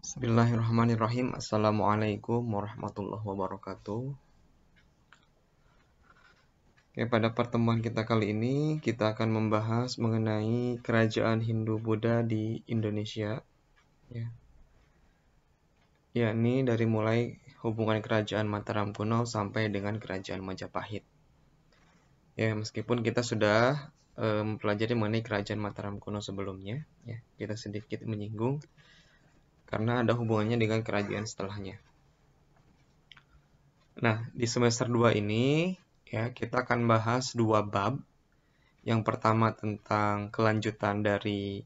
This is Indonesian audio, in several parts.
Bismillahirrahmanirrahim. Assalamualaikum warahmatullahi wabarakatuh. Oke, pada pertemuan kita kali ini kita akan membahas mengenai kerajaan Hindu-Buddha di Indonesia, ya. Yakni dari mulai hubungan kerajaan Mataram kuno sampai dengan kerajaan Majapahit. Ya, meskipun kita sudah mempelajari mengenai kerajaan Mataram kuno sebelumnya, ya, kita sedikit menyinggung karena ada hubungannya dengan kerajaan setelahnya. Nah, di semester 2 ini ya kita akan bahas dua bab. Yang pertama tentang kelanjutan dari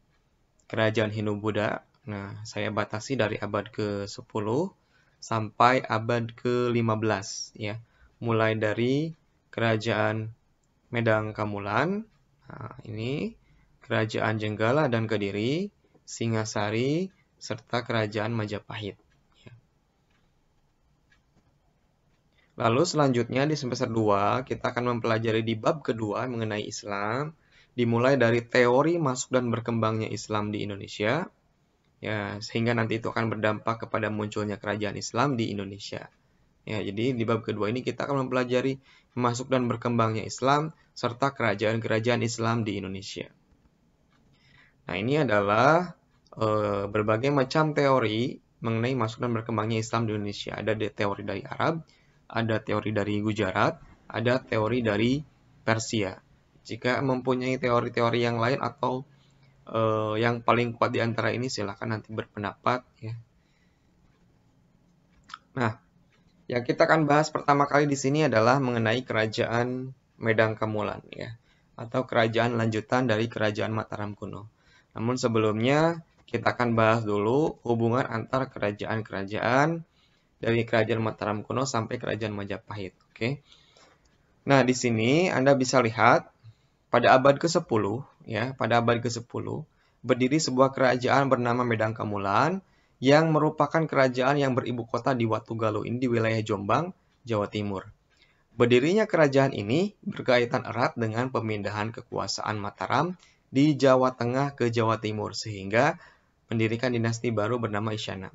kerajaan Hindu-Buddha. Nah, saya batasi dari abad ke-10 sampai abad ke-15 ya. Mulai dari kerajaan Medang Kamulan, nah, ini kerajaan Jenggala dan Kediri, Singasari, serta kerajaan Majapahit. Lalu selanjutnya di semester 2 kita akan mempelajari di bab kedua mengenai Islam, dimulai dari teori masuk dan berkembangnya Islam di Indonesia, ya, sehingga nanti itu akan berdampak kepada munculnya kerajaan Islam di Indonesia. Ya, jadi di bab kedua ini kita akan mempelajari masuk dan berkembangnya Islam serta kerajaan-kerajaan Islam di Indonesia. Nah, ini adalah berbagai macam teori mengenai masuk dan berkembangnya Islam di Indonesia. Ada teori dari Arab, ada teori dari Gujarat, ada teori dari Persia. Jika mempunyai teori-teori yang lain atau yang paling kuat di antara ini, silakan nanti berpendapat. Ya. Nah, yang kita akan bahas pertama kali di sini adalah mengenai kerajaan Medang Kamulan, ya, atau kerajaan lanjutan dari kerajaan Mataram kuno. Namun sebelumnya kita akan bahas dulu hubungan antar kerajaan-kerajaan dari kerajaan Mataram kuno sampai kerajaan Majapahit. Oke. Nah, di sini Anda bisa lihat pada abad ke-10, ya, pada abad ke-10 berdiri sebuah kerajaan bernama Medang Kamulan yang merupakan kerajaan yang beribu kota di Watugaluh, ini di wilayah Jombang, Jawa Timur. Berdirinya kerajaan ini berkaitan erat dengan pemindahan kekuasaan Mataram di Jawa Tengah ke Jawa Timur, sehingga mendirikan dinasti baru bernama Isyana.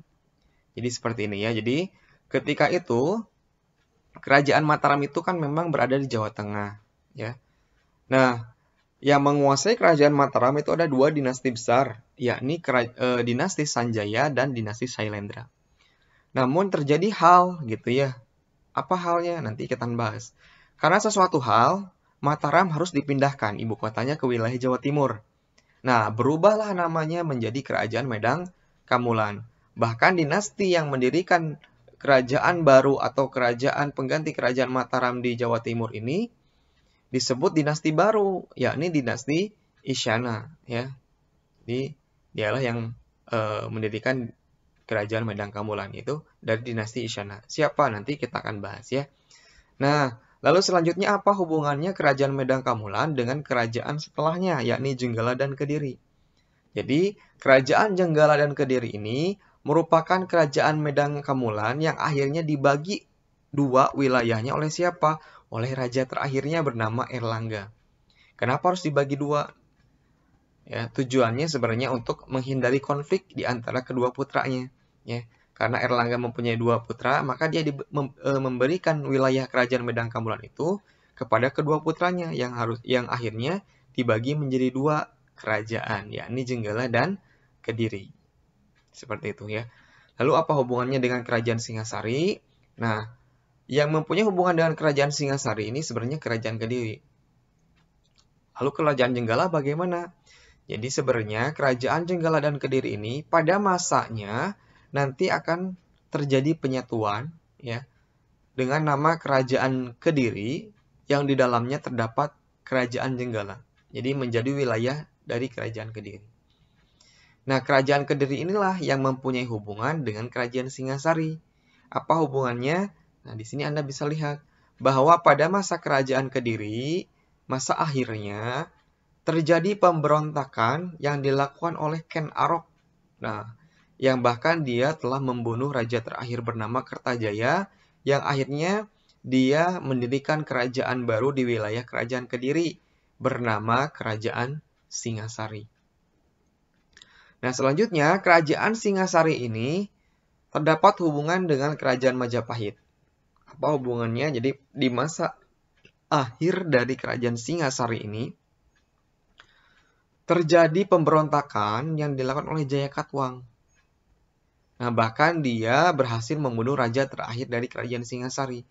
Jadi seperti ini ya. Jadi ketika itu kerajaan Mataram itu kan memang berada di Jawa Tengah, ya. Nah, yang menguasai kerajaan Mataram itu ada dua dinasti besar, yakni dinasti Sanjaya dan dinasti Sailendra. Namun terjadi hal gitu ya. Apa halnya? Nanti kita bahas. Karena sesuatu hal, Mataram harus dipindahkan ibu kotanya ke wilayah Jawa Timur. Nah, berubahlah namanya menjadi Kerajaan Medang Kamulan. Bahkan dinasti yang mendirikan kerajaan baru atau kerajaan pengganti kerajaan Mataram di Jawa Timur ini disebut dinasti baru, yakni dinasti Isyana, ya. Jadi dialah yang mendirikan kerajaan Medang Kamulan itu dari dinasti Isyana. Siapa? Nanti kita akan bahas ya. Nah, lalu selanjutnya apa hubungannya kerajaan Medang Kamulan dengan kerajaan setelahnya, yakni Jenggala dan Kediri? Jadi, kerajaan Jenggala dan Kediri ini merupakan kerajaan Medang Kamulan yang akhirnya dibagi dua wilayahnya oleh siapa? Oleh raja terakhirnya bernama Erlangga. Kenapa harus dibagi dua? Ya, tujuannya sebenarnya untuk menghindari konflik di antara kedua putranya. Ya, karena Erlangga mempunyai dua putra, maka dia memberikan wilayah kerajaan Medang Kamulan itu kepada kedua putranya yang akhirnya dibagi menjadi dua kerajaan, yakni Jenggala dan Kediri. Seperti itu ya. Lalu apa hubungannya dengan kerajaan Singasari? Nah, yang mempunyai hubungan dengan kerajaan Singasari ini sebenarnya kerajaan Kediri. Lalu kerajaan Jenggala bagaimana? Jadi sebenarnya kerajaan Jenggala dan Kediri ini pada masanya nanti akan terjadi penyatuan ya dengan nama kerajaan Kediri yang di dalamnya terdapat kerajaan Jenggala. Jadi menjadi wilayah dari kerajaan Kediri. Nah, kerajaan Kediri inilah yang mempunyai hubungan dengan kerajaan Singasari. Apa hubungannya? Nah, di sini Anda bisa lihat bahwa pada masa kerajaan Kediri, masa akhirnya terjadi pemberontakan yang dilakukan oleh Ken Arok. Nah, yang bahkan dia telah membunuh raja terakhir bernama Kertajaya, yang akhirnya dia mendirikan kerajaan baru di wilayah kerajaan Kediri bernama Kerajaan Singasari. Nah, selanjutnya kerajaan Singasari ini terdapat hubungan dengan kerajaan Majapahit. Apa hubungannya? Jadi di masa akhir dari kerajaan Singasari ini terjadi pemberontakan yang dilakukan oleh Jayakatwang. Nah, bahkan dia berhasil membunuh raja terakhir dari kerajaan Singasari.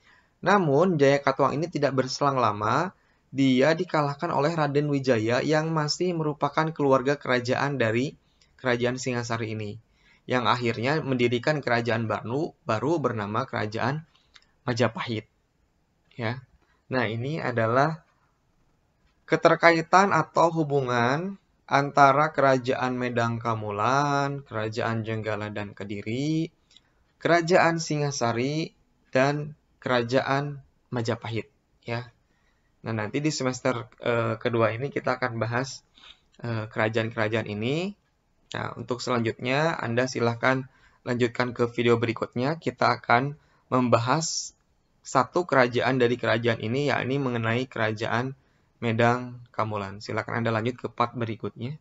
Namun, Jayakatwang ini tidak berselang lama, dia dikalahkan oleh Raden Wijaya yang masih merupakan keluarga kerajaan dari kerajaan Singasari ini, yang akhirnya mendirikan kerajaan baru bernama Kerajaan Majapahit. Ya. Nah, ini adalah keterkaitan atau hubungan antara Kerajaan Medang Kamulan, Kerajaan Jenggala dan Kediri, Kerajaan Singasari, dan Kerajaan Majapahit. Ya. Nah, nanti di semester kedua ini kita akan bahas kerajaan-kerajaan ini. Nah, untuk selanjutnya Anda silahkan lanjutkan ke video berikutnya. Kita akan membahas satu kerajaan dari kerajaan ini, yakni mengenai Kerajaan Medang Kamulan. Silakan Anda lanjut ke part berikutnya.